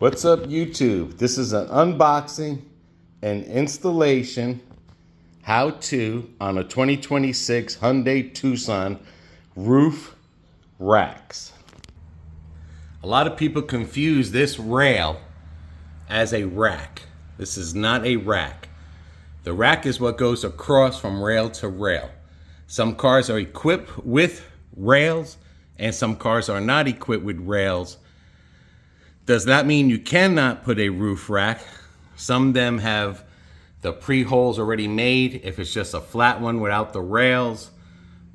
What's up, YouTube? This is an unboxing and installation how-to on a 2026 Hyundai Tucson roof racks. A lot of people confuse this rail as a rack. This is not a rack. The rack is what goes across from rail to rail. Some cars are equipped with rails and some cars are not equipped with rails. Does that mean you cannot put a roof rack? Some of them have the pre-holes already made if it's just a flat one without the rails.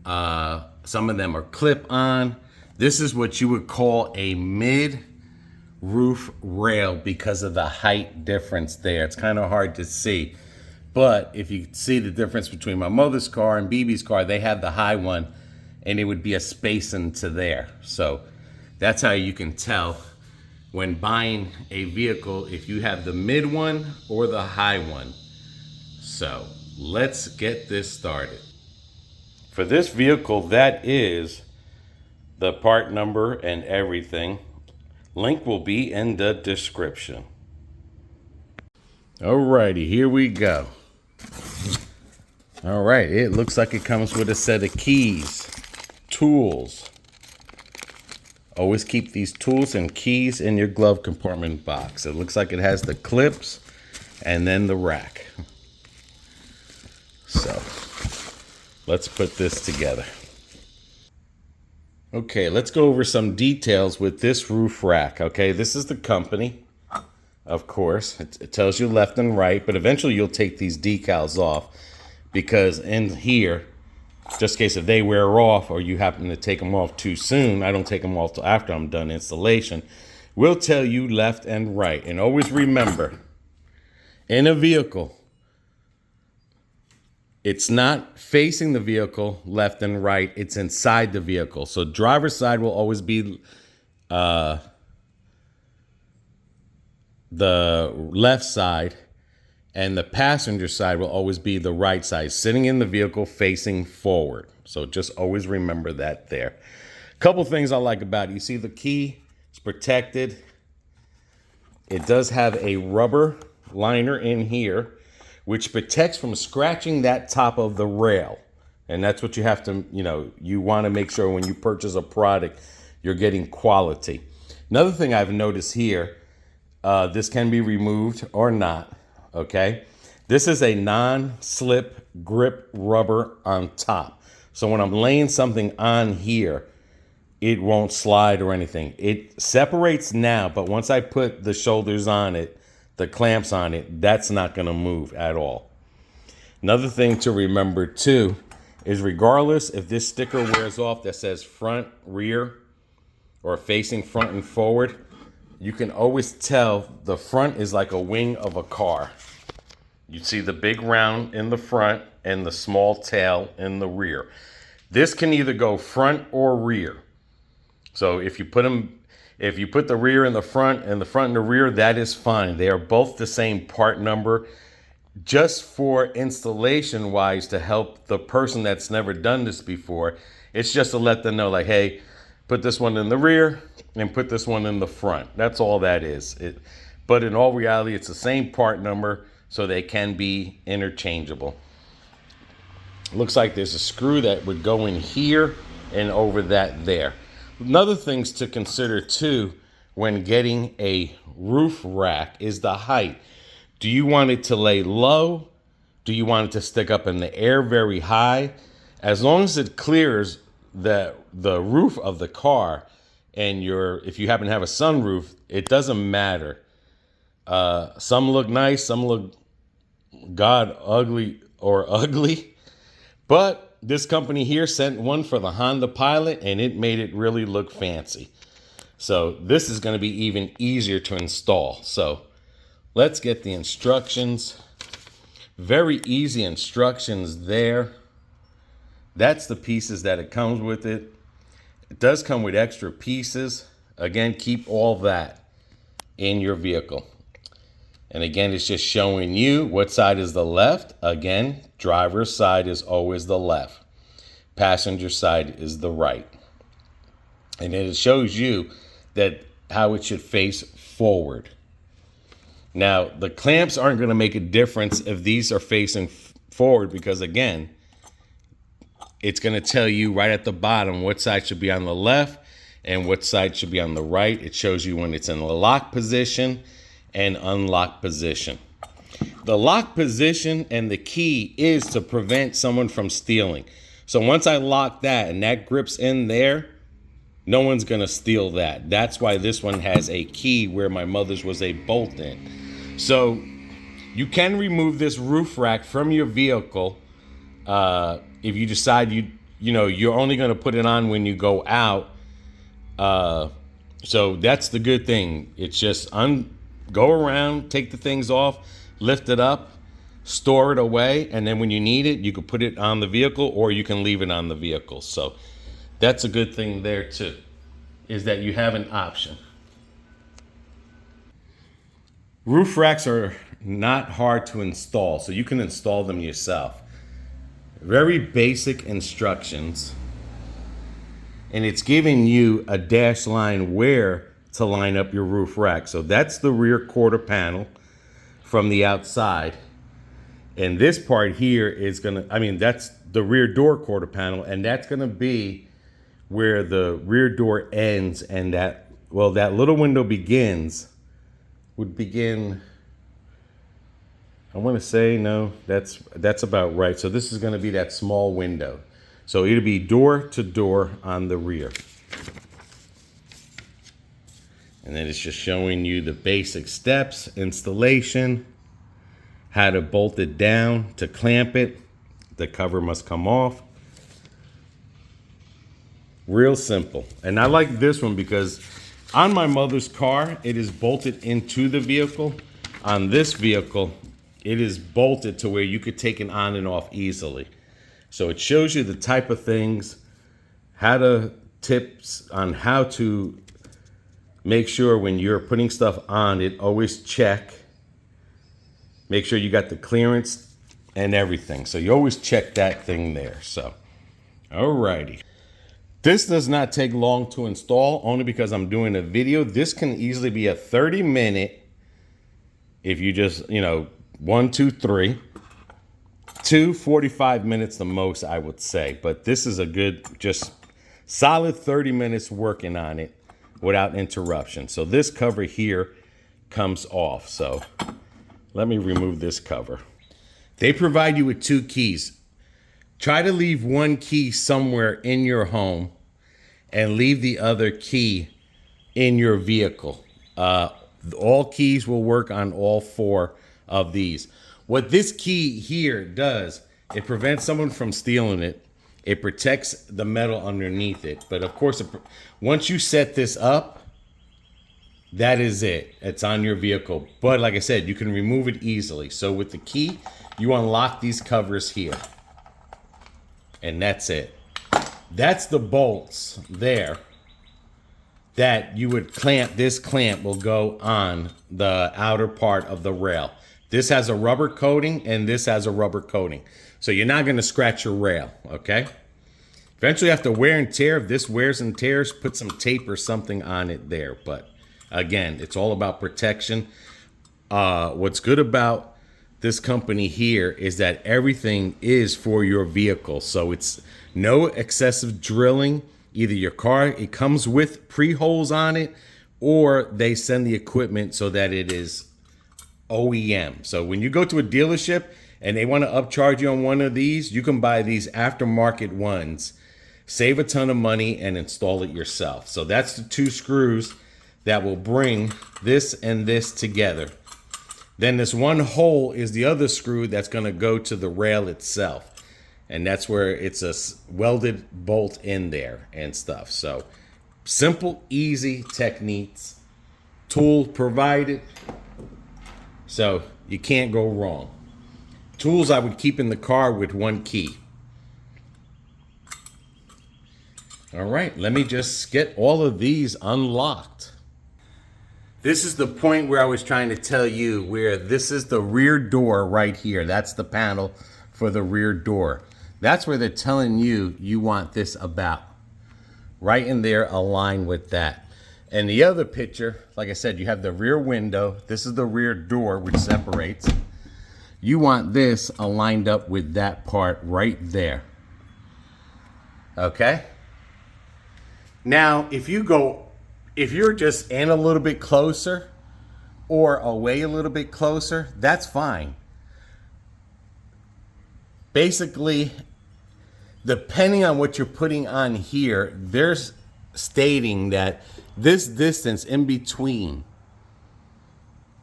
Some of them are clip-on. This is what you would call a mid-roof rail because of the height difference there. It's kind of hard to see. But if you see the difference between my mother's car and BB's car, they have the high one and it would be a space into there. So that's how you can tell when buying a vehicle if you have the mid one or the high one. So let's get this started. For this vehicle, that is the part number and everything. Link will be in the description. Alrighty, here we go. All right, it looks like it comes with a set of keys, tools. Always keep these tools and keys in your glove compartment box. It looks like it has the clips and then the rack. So let's put this together. Okay, let's go over some details with this roof rack. Okay, this is the company, of course. It tells you left and right, but eventually you'll take these decals off because in here, just in case if they wear off or you happen to take them off too soon, I don't take them off till after I'm done installation, we'll tell you left and right. And always remember, in a vehicle, it's not facing the vehicle left and right, it's inside the vehicle. So driver's side will always be the left side, and the passenger side will always be the right side, sitting in the vehicle facing forward. So just always remember that there. A couple things I like about it. You see the key is protected. It does have a rubber liner in here, which protects from scratching that top of the rail. And that's what you have to, you want to make sure when you purchase a product, you're getting quality. Another thing I've noticed here, this can be removed or not. Okay, this is a non-slip grip rubber on top. So when I'm laying something on here, it won't slide or anything. It separates now, but once I put the shoulders on it, the clamps on it, that's not going to move at all. Another thing to remember too is regardless if this sticker wears off that says front, rear, or facing front and forward, you can always tell the front is like a wing of a car. You see the big round in the front and the small tail in the rear. This can either go front or rear. So if you put the rear in the front and the front in the rear, that is fine. They are both the same part number. Just for installation wise, to help the person that's never done this before, it's just to let them know like, hey, put this one in the rear and put this one in the front. That's all that is. But in all reality, it's the same part number, so they can be interchangeable. Looks like there's a screw that would go in here and over that there. Another things to consider too when getting a roof rack is the height. Do you want it to lay low? Do you want it to stick up in the air very high? As long as it clears the roof of the car, and if you happen to have a sunroof, it doesn't matter. Some look nice, some look ugly, but this company here sent one for the Honda Pilot and it made it really look fancy. So this is going to be even easier to install. So let's get the instructions. Very easy instructions there. That's the pieces that it comes with it. It does come with extra pieces. Again, keep all that in your vehicle. And again, it's just showing you what side is the left. Again, driver's side is always the left. Passenger side is the right. And it shows you that how it should face forward. Now, the clamps aren't going to make a difference if these are facing forward because, again, it's going to tell you right at the bottom what side should be on the left and what side should be on the right. It shows you when it's in the lock position and unlock position. The lock position and the key is to prevent someone from stealing. So once I lock that and that grips in there, no one's going to steal that. That's why this one has a key where my mother's was a bolt in. So you can remove this roof rack from your vehicle if you decide you're only going to put it on when you go out. So that's the good thing. It's just go around, take the things off, lift it up, store it away, and then when you need it, you can put it on the vehicle or you can leave it on the vehicle. So that's a good thing there too, is that you have an option. Roof racks are not hard to install, so you can install them yourself. Very basic instructions, and it's giving you a dash line where to line up your roof rack. So that's the rear quarter panel from the outside. And this part here is that's the rear door quarter panel, and that's gonna be where the rear door ends and that little window would begin, I wanna say, no, that's about right. So this is gonna be that small window. So it'll be door to door on the rear. And then it's just showing you the basic steps, installation, how to bolt it down, to clamp it. The cover must come off. Real simple. And I like this one because on my mother's car, it is bolted into the vehicle. On this vehicle, it is bolted to where you could take it on and off easily. So it shows you the type of things, tips on how to make sure when you're putting stuff on it, always check. Make sure you got the clearance and everything. So you always check that thing there. So, alrighty. This does not take long to install, only because I'm doing a video. This can easily be a 30-minute, if you just, 1, 2, 3. 45 minutes the most, I would say. But this is a good, just solid 30 minutes working on it without interruption. So this cover here comes off. So let me remove this cover. They provide you with 2 keys. Try to leave one key somewhere in your home and leave the other key in your vehicle. All keys will work on all 4 of these. What this key here does, it prevents someone from stealing it. It protects the metal underneath it. But of course, once you set this up, that is it. It's on your vehicle. But like I said, you can remove it easily. So with the key, you unlock these covers here. And that's it. That's the bolts there that you would clamp. This clamp will go on the outer part of the rail. This has a rubber coating and this has a rubber coating. So you're not gonna scratch your rail, okay? Eventually after wear and tear, if this wears and tears, put some tape or something on it there. But again, it's all about protection. What's good about this company here is that everything is for your vehicle. So it's no excessive drilling. Either your car, it comes with pre-holes on it, or they send the equipment so that it is OEM. So when you go to a dealership and they want to upcharge you on one of these, you can buy these aftermarket ones, save a ton of money, and install it yourself. So that's the 2 screws that will bring this and this together. Then this one hole is the other screw that's going to go to the rail itself. And that's where it's a welded bolt in there and stuff. So simple, easy techniques, tool provided. So you can't go wrong. Tools I would keep in the car with 1 key. All right, let me just get all of these unlocked. This is the point where I was trying to tell you, where this is the rear door right here. That's the panel for the rear door. That's where they're telling you you want this about. Right in there, align with that. And the other picture, like I said, you have the rear window. This is the rear door, which separates. You want this aligned up with that part right there. Okay? Now, if you're just in a little bit closer or away a little bit closer, that's fine. Basically, depending on what you're putting on here, there's stating that this distance in between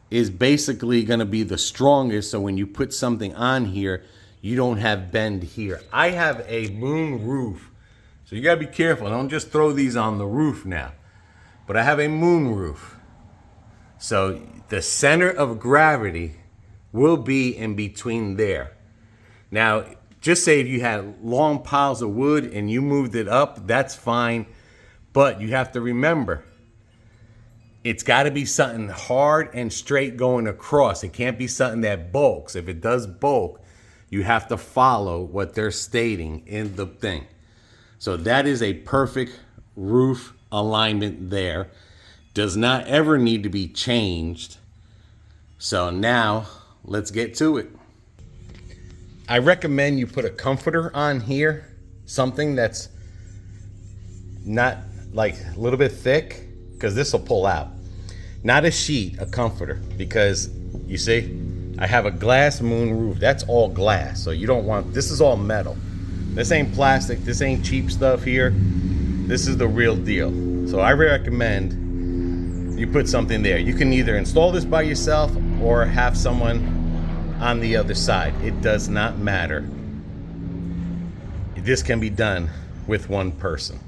is basically going to be the strongest. So when you put something on here, you don't have bend here. I have a moon roof, so you got to be careful. Don't just throw these on the roof now. But I have a moon roof. So the center of gravity will be in between there. Now, just say if you had long piles of wood and you moved it up, that's fine. But you have to remember, it's got to be something hard and straight going across. It can't be something that bulks. If it does bulk, you have to follow what they're stating in the thing. So that is a perfect roof alignment there. Does not ever need to be changed. So now let's get to it. I recommend you put a comforter on here, something that's not like a little bit thick, because this will pull out. Not a sheet, a comforter, because you see, I have a glass moon roof. That's all glass, so you don't want, this is all metal. This ain't plastic, this ain't cheap stuff here. This is the real deal. So I recommend you put something there. You can either install this by yourself or have someone on the other side. It does not matter. This can be done with one person.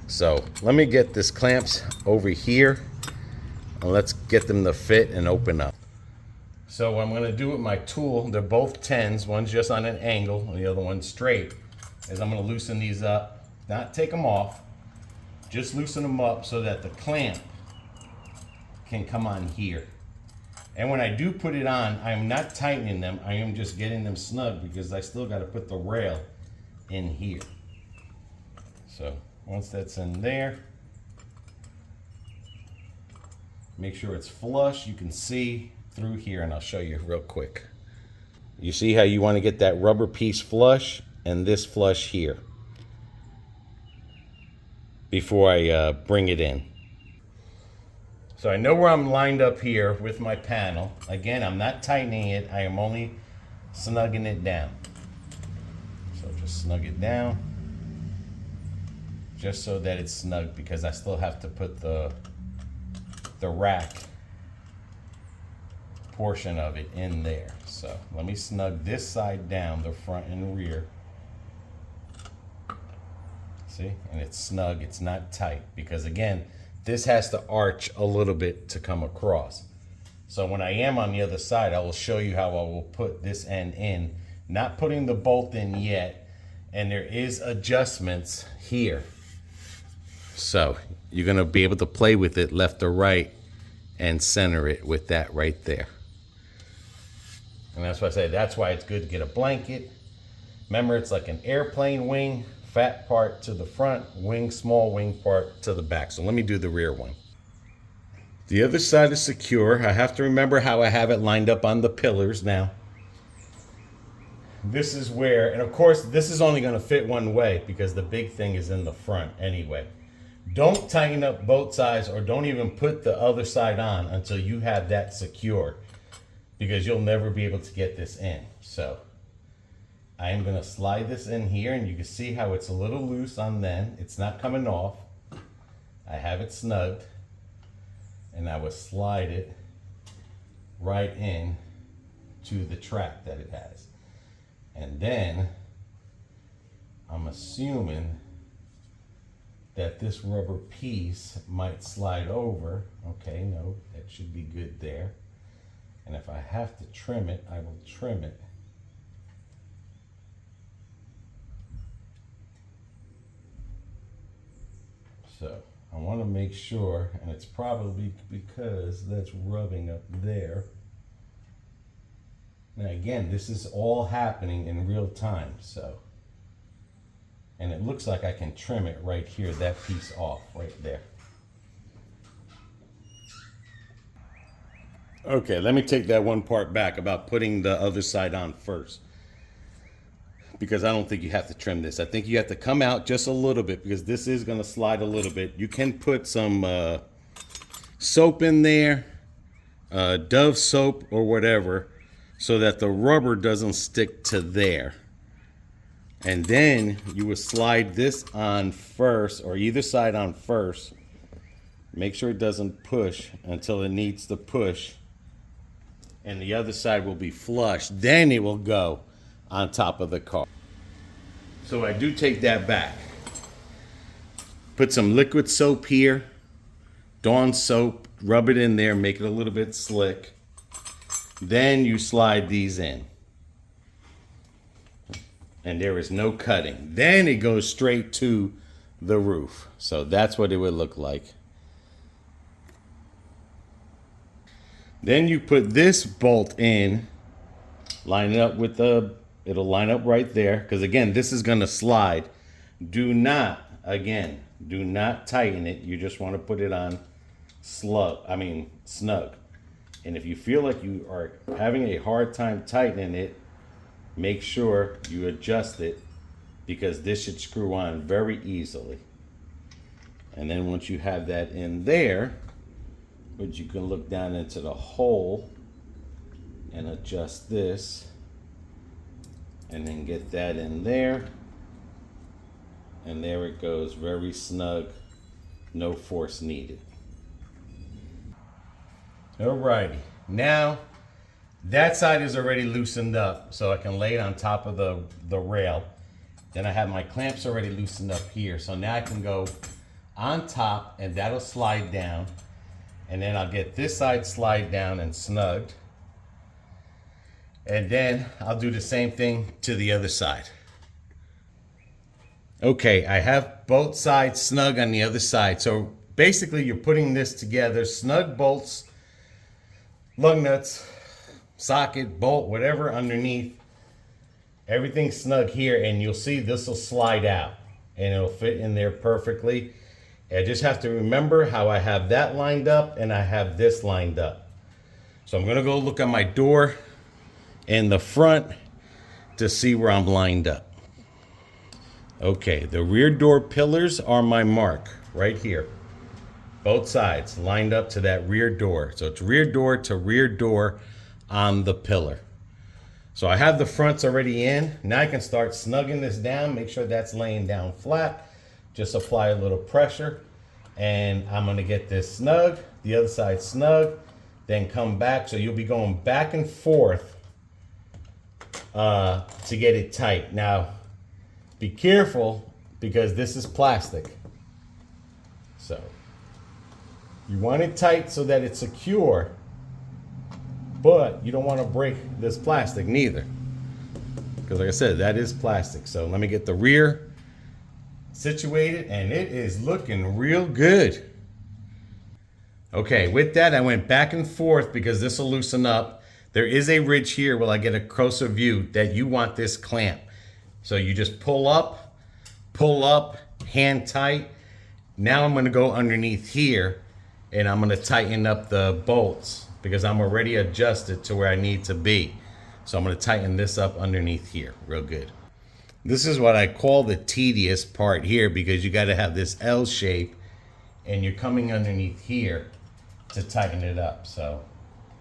So let me get this clamps over here and let's get them to fit and open up. So what I'm going to do with my tool, they're both 10s, one's just on an angle and the other one's straight, is I'm going to loosen these up, not take them off, just loosen them up so that the clamp can come on here. And when I do put it on, I am not tightening them, I am just getting them snug because I still got to put the rail in here. So once that's in there, make sure it's flush. You can see through here, and I'll show you real quick. You see how you want to get that rubber piece flush and this flush here before I bring it in. So I know where I'm lined up here with my panel. Again, I'm not tightening it, I am only snugging it down. So just snug it down, just so that it's snug, because I still have to put the rack portion of it in there. So let me snug this side down, the front and rear. See, and it's snug, it's not tight, because again, this has to arch a little bit to come across. So when I am on the other side, I will show you how I will put this end in, not putting the bolt in yet, and there is adjustments here. So you're gonna be able to play with it left or right and center it with that right there. And that's why I say that's why it's good to get a blanket. Remember, it's like an airplane wing, fat part to the front, wing, small wing part to the back. So let me do the rear one. The other side is secure. I have to remember how I have it lined up on the pillars now. This is where, and of course, this is only gonna fit one way because the big thing is in the front anyway. Don't tighten up both sides, or don't even put the other side on until you have that secured, because you'll never be able to get this in. So I am gonna slide this in here, and you can see how it's a little loose on then. It's not coming off. I have it snugged, and I will slide it right in to the track that it has. And then I'm assuming that this rubber piece might slide over. Okay, no, that should be good there. And if I have to trim it, I will trim it. So I want to make sure, and it's probably because that's rubbing up there. Now again, this is all happening in real time, so. And it looks like I can trim it right here, that piece off right there. Okay, let me take that one part back about putting the other side on first, because I don't think you have to trim this. I think you have to come out just a little bit, because this is going to slide a little bit. You can put some soap in there, Dove soap or whatever, so that the rubber doesn't stick to there. And then you would slide this on first, or either side on first. Make sure it doesn't push until it needs to push. And the other side will be flush. Then it will go on top of the car. So I do take that back. Put some liquid soap here. Dawn soap. Rub it in there. Make it a little bit slick. Then you slide these in. And there is no cutting. Then it goes straight to the roof. So that's what it would look like. Then you put this bolt in, line it up with it'll line up right there. Because again, this is going to slide. Do not tighten it. You just want to put it on snug. And if you feel like you are having a hard time tightening it, make sure you adjust it, because this should screw on very easily. And then once you have that in there, but you can look down into the hole and adjust this, and then get that in there, and there it goes, very snug, no force needed. Alrighty, now that side is already loosened up, so I can lay it on top of the rail. Then I have my clamps already loosened up here, so now I can go on top, and that'll slide down. And then I'll get this side slide down and snugged. And then I'll do the same thing to the other side. Okay, I have both sides snug on the other side. So basically you're putting this together, snug bolts, lug nuts, socket, bolt, whatever underneath. Everything's snug here, and you'll see this will slide out and it'll fit in there perfectly. I just have to remember how I have that lined up and I have this lined up. So I'm gonna go look at my door in the front to see where I'm lined up. Okay, the rear door pillars are my mark right here. Both sides lined up to that rear door. So it's rear door to rear door on the pillar. So I have the fronts already in. Now I can start snugging this down, make sure that's laying down flat. Just apply a little pressure, and I'm gonna get this snug, the other side snug, then come back. So you'll be going back and forth to get it tight. Now, be careful, because this is plastic. So you want it tight so that it's secure, but you don't want to break this plastic neither. Because like I said, that is plastic. So let me get the rear situated, and it is looking real good. Okay, with that I went back and forth because this will loosen up. There is a ridge here where I get a closer view that you want this clamp. So you just pull up, hand tight. Now I'm gonna go underneath here, and I'm gonna tighten up the bolts because I'm already adjusted to where I need to be. So I'm gonna tighten this up underneath here, real good. This is what I call the tedious part here, because you got to have this L shape and you're coming underneath here to tighten it up. So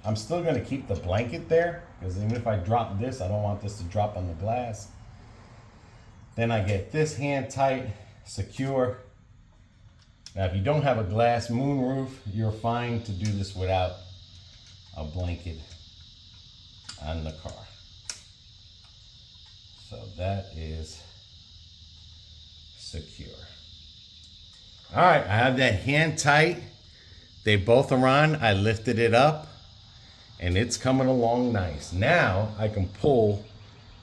I'm still going to keep the blanket there, because even if I drop this, I don't want this to drop on the glass. Then I get this hand tight, secure. Now if you don't have a glass moonroof, you're fine to do this without a blanket on the car. So that is secure. All right, I have that hand tight. They both are on. I lifted it up and it's coming along nice. Now I can pull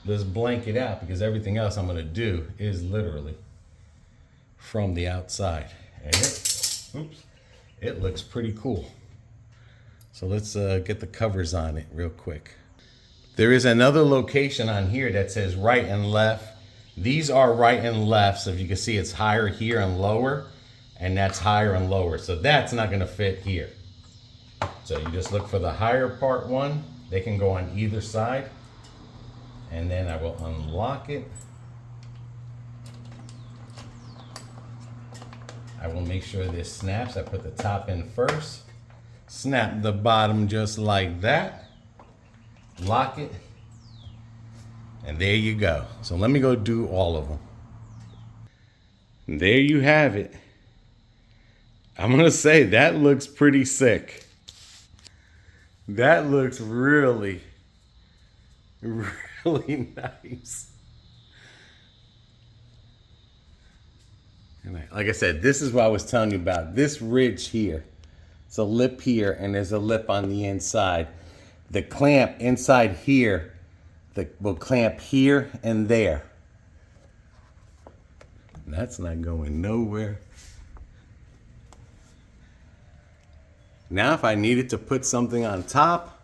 this blanket out, because everything else I'm gonna do is literally from the outside. And it looks pretty cool. So let's get the covers on it real quick. There is another location on here that says right and left. These are right and left. So if you can see, it's higher here and lower, and that's higher and lower. So that's not gonna fit here. So you just look for the higher part one. They can go on either side. And then I will unlock it. I will make sure this snaps. I put the top in first. Snap the bottom just like that. Lock it. And there you go. So let me go do all of them. And there you have it. I'm gonna say that looks pretty sick. That looks really, really nice. And like I said, this is what I was telling you about. This ridge here. It's a lip here and there's a lip on the inside. The clamp inside here will clamp here and there. That's not going nowhere. Now if I needed to put something on top,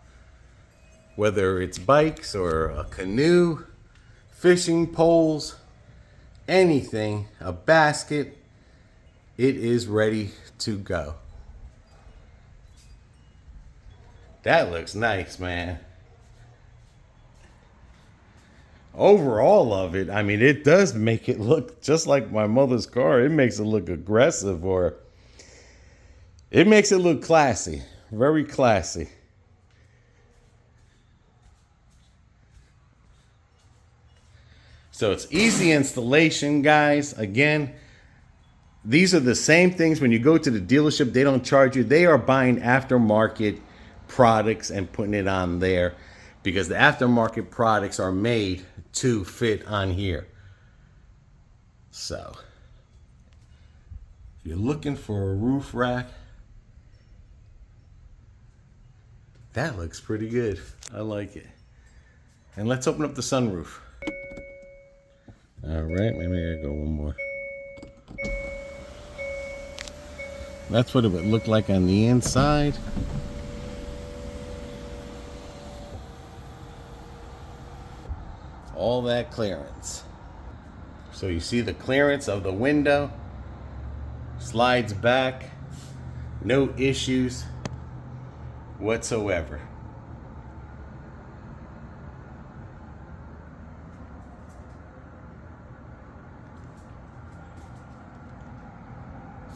whether it's bikes or a canoe, fishing poles, anything, a basket, it is ready to go. That looks nice, man. Overall of it, I mean, it does make it look just like my mother's car. It makes it look aggressive, or it makes it look classy, very classy. So it's easy installation, guys. Again, these are the same things when you go to the dealership, they don't charge you. They are buying aftermarket products and putting it on there because the aftermarket products are made to fit on here. So if you're looking for a roof rack, that looks pretty good. I like it. And let's open up the sunroof. All right, maybe I gotta go one more. That's what it would look like on the inside. All that clearance. So you see the clearance of the window. Slides back. No issues whatsoever.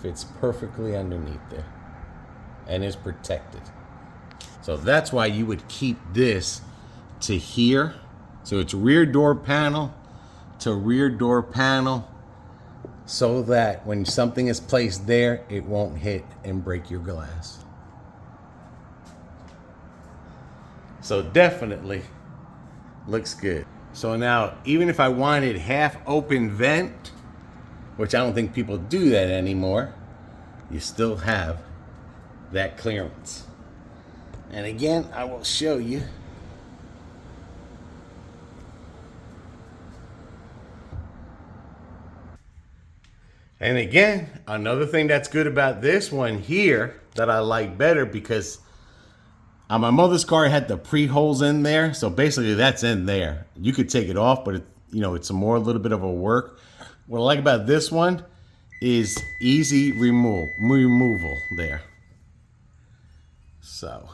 Fits perfectly underneath there and is protected. So that's why you would keep this to here. So it's rear door panel to rear door panel so that when something is placed there, it won't hit and break your glass. So definitely looks good. So now, even if I wanted half open vent, which I don't think people do that anymore, you still have that clearance. And again, I will show you. And again, another thing that's good about this one here that I like better, because on my mother's car, it had the pre-holes in there. So basically that's in there. You could take it off, but it's a little bit of a work. What I like about this one is easy removal there. So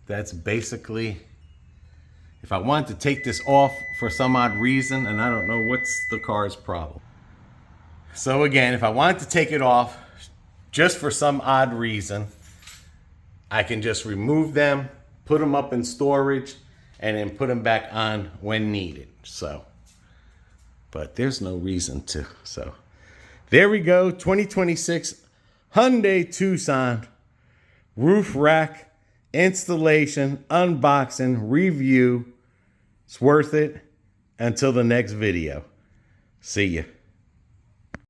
that's basically, if I want to take this off for some odd reason, and I don't know what's the car's problem. So again, if I wanted to take it off just for some odd reason, I can just remove them, put them up in storage, and then put them back on when needed. So, but there's no reason to. So there we go, 2026 Hyundai Tucson roof rack installation, unboxing, review. It's worth it. Until the next video. See ya.